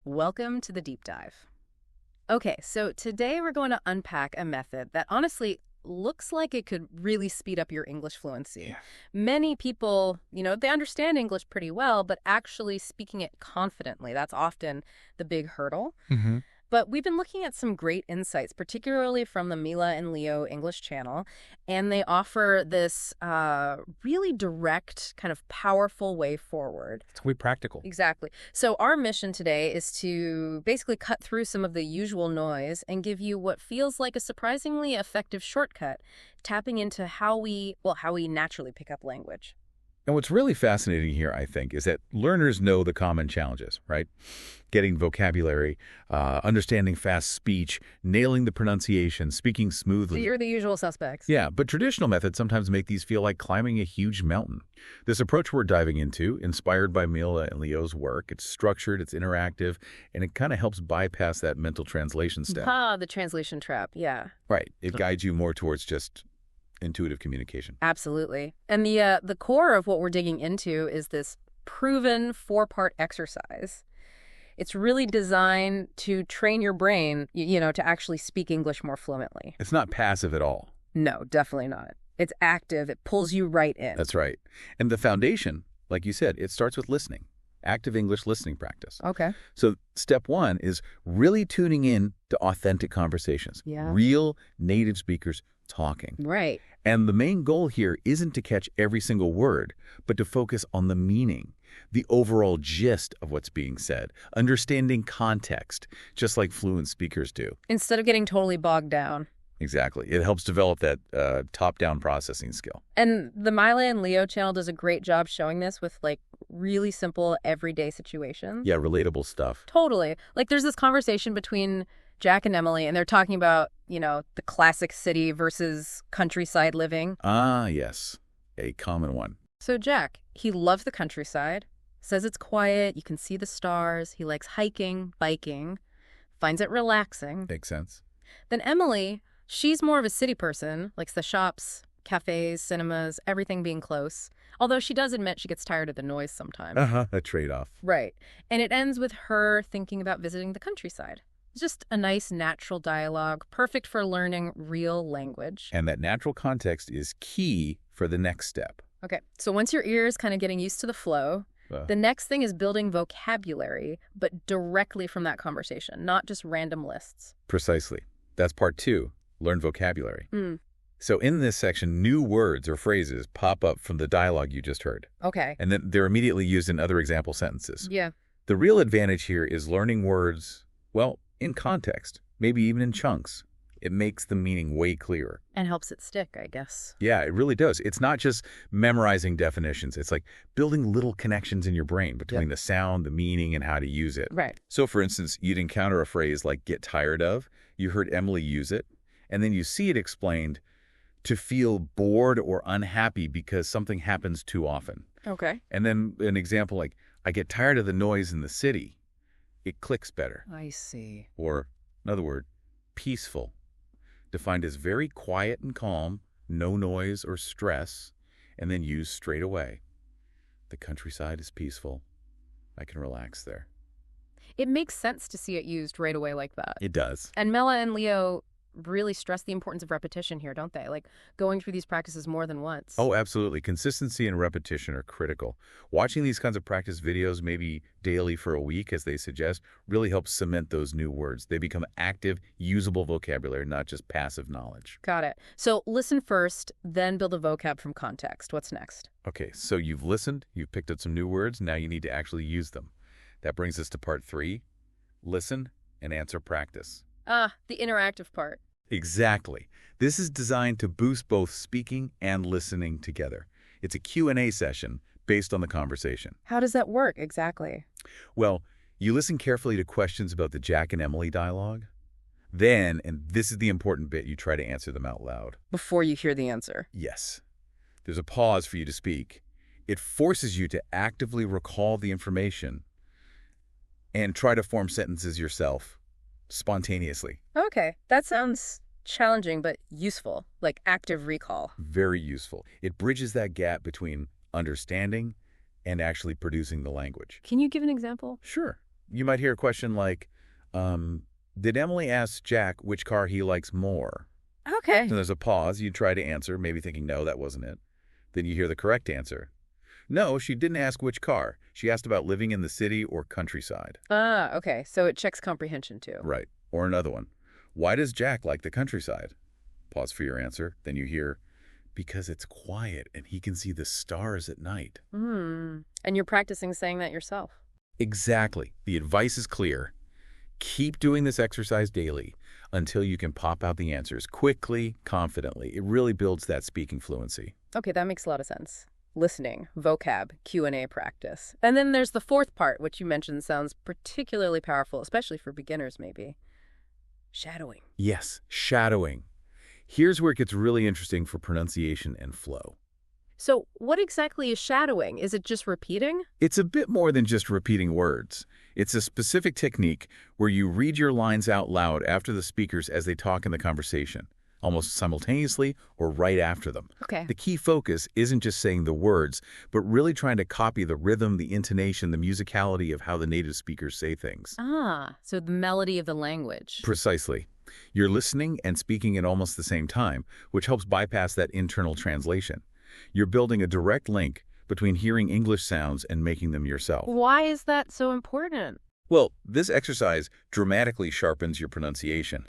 Welcome to the deep dive. Okay, so today we're going to unpack a method that honestly looks like it could really speed up your English fluency. Yeah. Many people, they understand English pretty well, but actually speaking it confidently, that's often the big hurdle. Mm-hmm. But we've been looking at some great insights, particularly from the Mila and Leo English channel, and they offer this really direct, kind of powerful way forward. It's quite practical. Exactly. So our mission today is to basically cut through some of the usual noise and give you what feels like a surprisingly effective shortcut, tapping into how we naturally pick up language. And what's really fascinating here, I think, is that learners know the common challenges, right? Getting vocabulary, understanding fast speech, nailing the pronunciation, speaking smoothly. You're the usual suspects. Yeah, but traditional methods sometimes make these feel like climbing a huge mountain. This approach we're diving into, inspired by Mila and Leo's work, it's structured, it's interactive, and it kind of helps bypass that mental translation step. The translation trap, yeah. Right. It guides you more towards just intuitive communication. Absolutely. And the core of what we're digging into is this proven 4-part exercise. It's really designed to train your brain, to actually speak English more fluently. It's not passive at all. No, definitely not. It's active. It pulls you right in. That's right. And the foundation, like you said, it starts with listening. Active English listening practice. Okay. So step 1 is really tuning in to authentic conversations. Yeah. Real native speakers talking. Right. And the main goal here isn't to catch every single word, but to focus on the meaning, the overall gist of what's being said, understanding context, just like fluent speakers do. Instead of getting totally bogged down. Exactly. It helps develop that top-down processing skill. And the Mila and Leo channel does a great job showing this with really simple everyday situations. Yeah, relatable stuff. Totally. There's this conversation between Jack and Emily, and they're talking about, the classic city versus countryside living. Ah, yes. A common one. So Jack, he loves the countryside, says it's quiet, you can see the stars, he likes hiking, biking, finds it relaxing. Makes sense. Then Emily, she's more of a city person, likes the shops, cafes, cinemas, everything being close. Although she does admit she gets tired of the noise sometimes. A trade-off. Right. And it ends with her thinking about visiting the countryside. It's just a nice, natural dialogue, perfect for learning real language. And that natural context is key for the next step. Okay, so once your ear is kind of getting used to the flow, the next thing is building vocabulary, but directly from that conversation, not just random lists. Precisely. That's part 2, learn vocabulary. Mm. So in this section, new words or phrases pop up from the dialogue you just heard. Okay. And then they're immediately used in other example sentences. Yeah. The real advantage here is learning words, in context, maybe even in chunks. It makes the meaning way clearer. And helps it stick, I guess. Yeah, it really does. It's not just memorizing definitions. It's like building little connections in your brain between the sound, the meaning, and how to use it. Right. So, for instance, you'd encounter a phrase like get tired of. You heard Emily use it, and then you see it explained to feel bored or unhappy because something happens too often. Okay. And then an example like, I get tired of the noise in the city. It clicks better. I see. Or, another word, peaceful. Defined as very quiet and calm, no noise or stress, and then used straight away. The countryside is peaceful. I can relax there. It makes sense to see it used right away like that. It does. And Mela and Leo really stress the importance of repetition here, don't they? Going through these practices more than once. Oh, absolutely. Consistency and repetition are critical. Watching these kinds of practice videos, maybe daily for a week, as they suggest, really helps cement those new words. They become active, usable vocabulary, not just passive knowledge. Got it. So listen first, then build a vocab from context. What's next? Okay, so you've listened, you've picked up some new words, now you need to actually use them. That brings us to part 3, listen and answer practice. The interactive part. Exactly. This is designed to boost both speaking and listening together. It's a Q&A session based on the conversation. How does that work exactly? Well, you listen carefully to questions about the Jack and Emily dialogue. Then, and this is the important bit, you try to answer them out loud. Before you hear the answer. Yes. There's a pause for you to speak. It forces you to actively recall the information and try to form sentences yourself. Spontaneously. Okay, that sounds challenging but useful, like active recall. Very useful. It bridges that gap between understanding and actually producing the language. Can you give an example? Sure. You might hear a question like, did Emily ask Jack which car he likes more? Okay. So there's a pause. You try to answer, maybe thinking, no, that wasn't it. Then you hear the correct answer. No, she didn't ask which car. She asked about living in the city or countryside. Ah, okay. So it checks comprehension too. Right. Or another one. Why does Jack like the countryside? Pause for your answer. Then you hear, because it's quiet and he can see the stars at night. And you're practicing saying that yourself. Exactly. The advice is clear. Keep doing this exercise daily until you can pop out the answers quickly, confidently. It really builds that speaking fluency. Okay, that makes a lot of sense. Listening, vocab, Q&A practice. And then there's the fourth part, which you mentioned sounds particularly powerful, especially for beginners maybe. Shadowing. Yes, shadowing. Here's where it gets really interesting for pronunciation and flow. So what exactly is shadowing? Is it just repeating? It's a bit more than just repeating words. It's a specific technique where you read your lines out loud after the speakers as they talk in the conversation, almost simultaneously or right after them. Okay. The key focus isn't just saying the words, but really trying to copy the rhythm, the intonation, the musicality of how the native speakers say things. Ah, so the melody of the language. Precisely. You're listening and speaking at almost the same time, which helps bypass that internal translation. You're building a direct link between hearing English sounds and making them yourself. Why is that so important? Well, this exercise dramatically sharpens your pronunciation.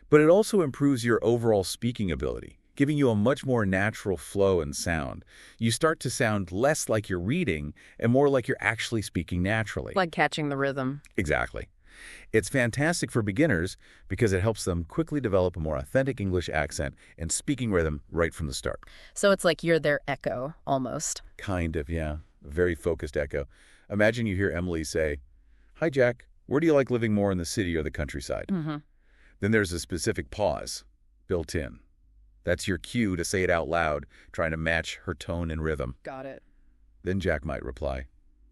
But it also improves your overall speaking ability, giving you a much more natural flow and sound. You start to sound less like you're reading and more like you're actually speaking naturally. Like catching the rhythm. Exactly. It's fantastic for beginners because it helps them quickly develop a more authentic English accent and speaking rhythm right from the start. So it's like you're their echo, almost. Kind of, yeah. A very focused echo. Imagine you hear Emily say, "Hi, Jack. Where do you like living more in the city or the countryside?" Then there's a specific pause built in. That's your cue to say it out loud, trying to match her tone and rhythm. Got it. Then Jack might reply,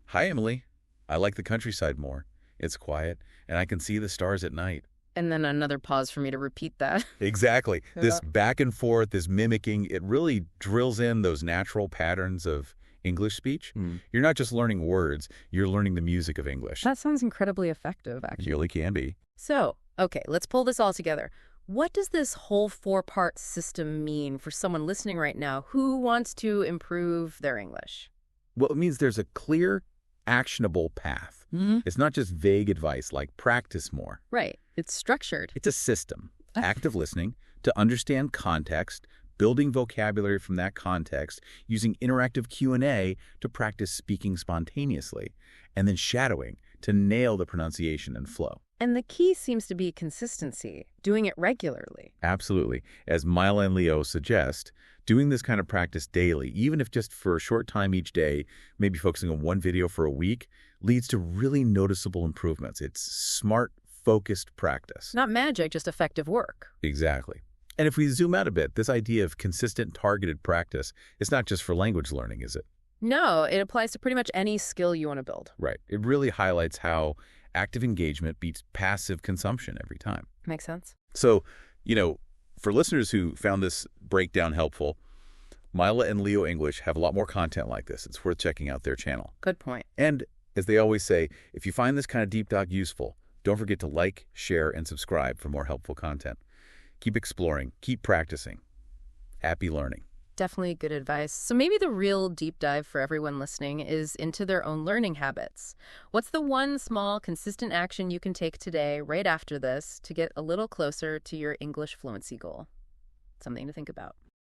"Hi, Emily. I like the countryside more. It's quiet, and I can see the stars at night." And then another pause for me to repeat that. Exactly. This back and forth, this mimicking, it really drills in those natural patterns of English speech. You're not just learning words, you're learning the music of English. That sounds incredibly effective, It actually. really can be. So, okay, let's pull this all together. What does this whole four-part system mean for someone listening right now who wants to improve their English? Well, it means there's a clear, actionable path. It's not just vague advice like practice more. Right. It's structured. It's a system. Active listening to understand context, building vocabulary from that context, using interactive Q&A to practice speaking spontaneously, and then shadowing to nail the pronunciation and flow. And the key seems to be consistency, doing it regularly. Absolutely. As Mila and Leo suggest, doing this kind of practice daily, even if just for a short time each day, maybe focusing on one video for a week, leads to really noticeable improvements. It's smart, focused practice. Not magic, just effective work. Exactly. And if we zoom out a bit, this idea of consistent, targeted practice, it's not just for language learning, is it? No, it applies to pretty much any skill you want to build. Right. It really highlights how active engagement beats passive consumption every time. Makes sense. So, for listeners who found this breakdown helpful, Mila and Leo English have a lot more content like this. It's worth checking out their channel. Good point. And as they always say, if you find this kind of deep dive useful, don't forget to like, share, and subscribe for more helpful content. Keep exploring, keep practicing. Happy learning. Definitely good advice. So maybe the real deep dive for everyone listening is into their own learning habits. What's the one small, consistent action you can take today, right after this, to get a little closer to your English fluency goal? Something to think about.